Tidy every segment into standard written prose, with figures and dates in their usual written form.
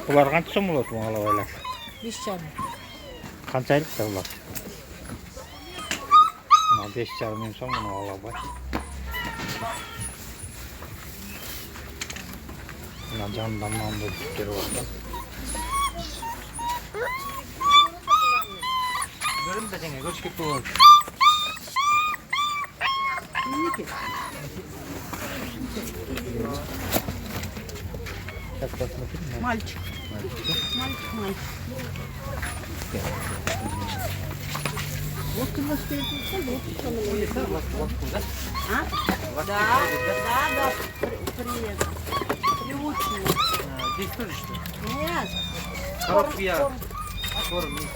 Bular qancha so'm bo'ladi bu alavalar? 5,5. Qanchalik bular? 5,5 ming so'm buni alava. Mana candan manda küçükleri var. Görüm de denge, göç gibi olur. Мальчик. Мальчик. Вот ты вас А? Да. Привет. Привычный. Здесь тоже что ли? Нет. Корм я. Корм есть.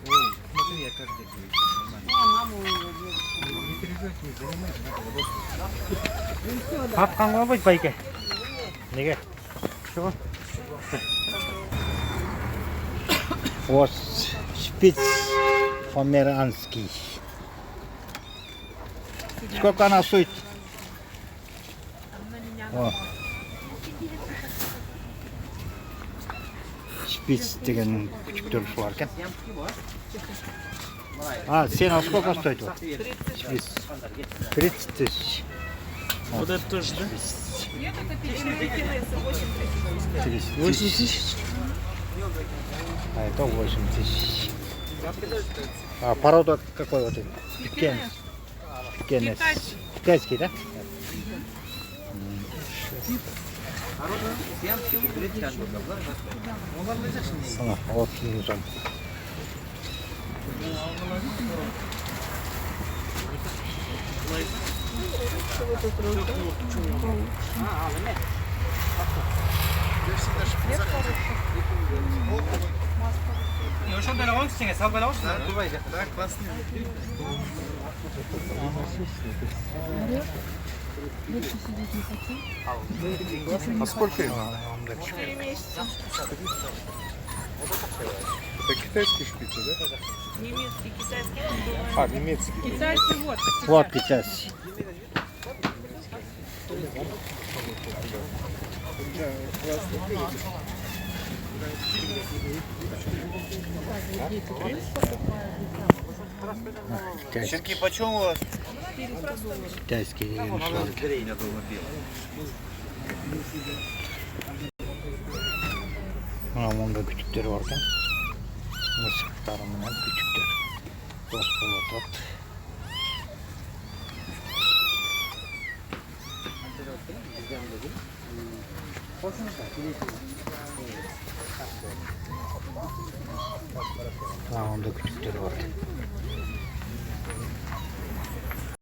Ой, смотри, я как здесь. Мама его Не переживайте, не занимайтесь. Ат қаңғабайды байке. Неге? Что? Вот шпиц померанский. Сколько она стоит? О. Шпиц деген küçüktür var ekan. А, сена сколько стоит? Шпиц. 30 тысяч. Вот это тоже, да? Нет, это печные филесы, 30 8 тысяч. тысяч? А это 8 тысяч. А порода какой вот это? Кенес. Кенес. Китайский, да? Ана, вот нужен. ошондой эле коюңуз сеңе салбай эле коюңуз. Давайте. Да, классный. А сколько им? 4 месяца. Это китайские шпицы, да? Немецкий, китайский. А, немецкий. Китайский вот. Вот китайский. Да, классно. Щенки почем у вас? Китайский. Mana bunda küçükleri varken mısıklarımdan küçükler. Dost bulatat. Mana bunda küçükleri varken.